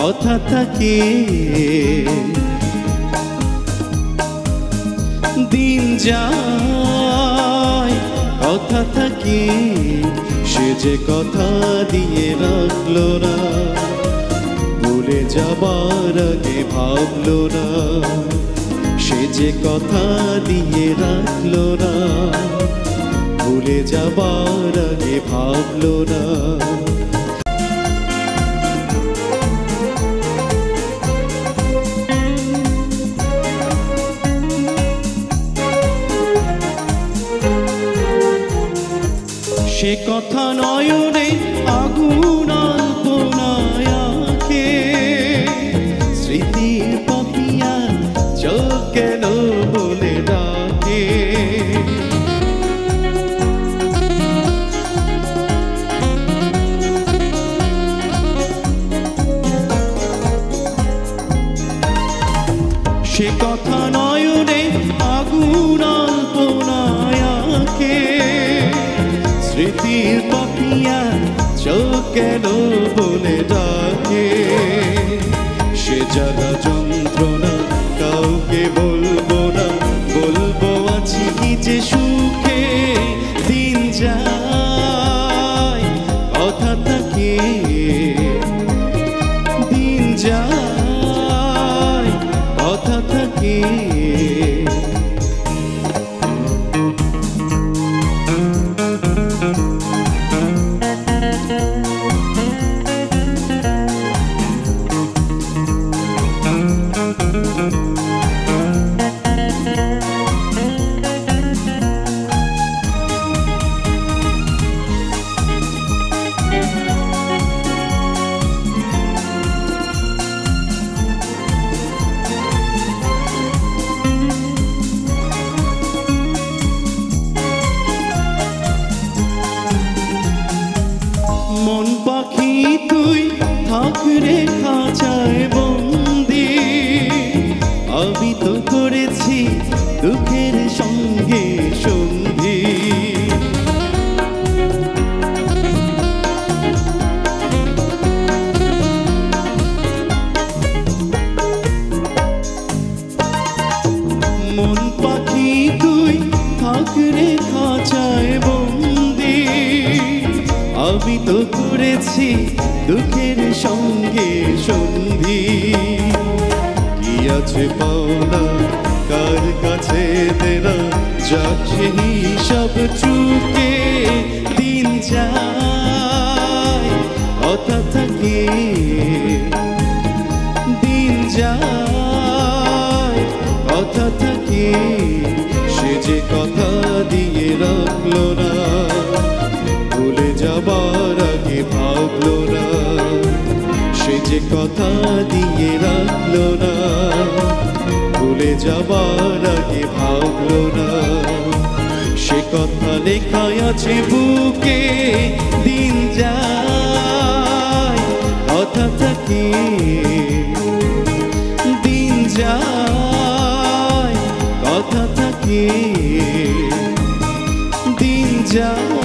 কথা থাকে, দিন যায় কথা থাকে, সে যে কথা দিয়ে রাখলো না, ভুলে যাবার আগে ভাবলো না, সে যে কথা দিয়ে রাখলো না, ভুলে যাবার আগে ভাবলো না। সে কথা নয়নে আগুন আলপনায় আঁকে, স্মৃতির পাপিয়া চোখ কেন বলে ডাকে। সে কথা নয়নে আগুন আলপনায় আঁকে, স্মৃতির পাপিয়া চোখ কেন বলে ডাকে। সে জ্বালা যন্ত্রণা কাউকে বলবো না, বলবো আছি কি যে সুখে, দিন যায় কথা থাকে, দিন যায় কথা থাকে। মন পাখি তুই থাক রে খাঁচায় বন্দি, আমি তো করেছি দুঃখের সঙ্গে সন্ধি। মন পাখি তুই থাক রে খাঁচায় বন্দি, আমি তো করেছি দুঃখের সঙ্গে সন্ধি। কি আছে পাওনা কার কাছে দেনা, যাচ্ছে হিসাব চুকে, দিন যায় কথা থাকে, দিন যায় কথা থাকে। সে যে কথা দিয়ে রাখলো না, ভুলে যাবার আগে ভাবলো না, সে যে কথা দিয়ে রাখলো না, ভুলে যাবার আগে ভাবলো না। সে কথা লেখা আছে বুকে, দিন যায় কথা থাকে, দিন যায় কথা থাকে, দিন যায়।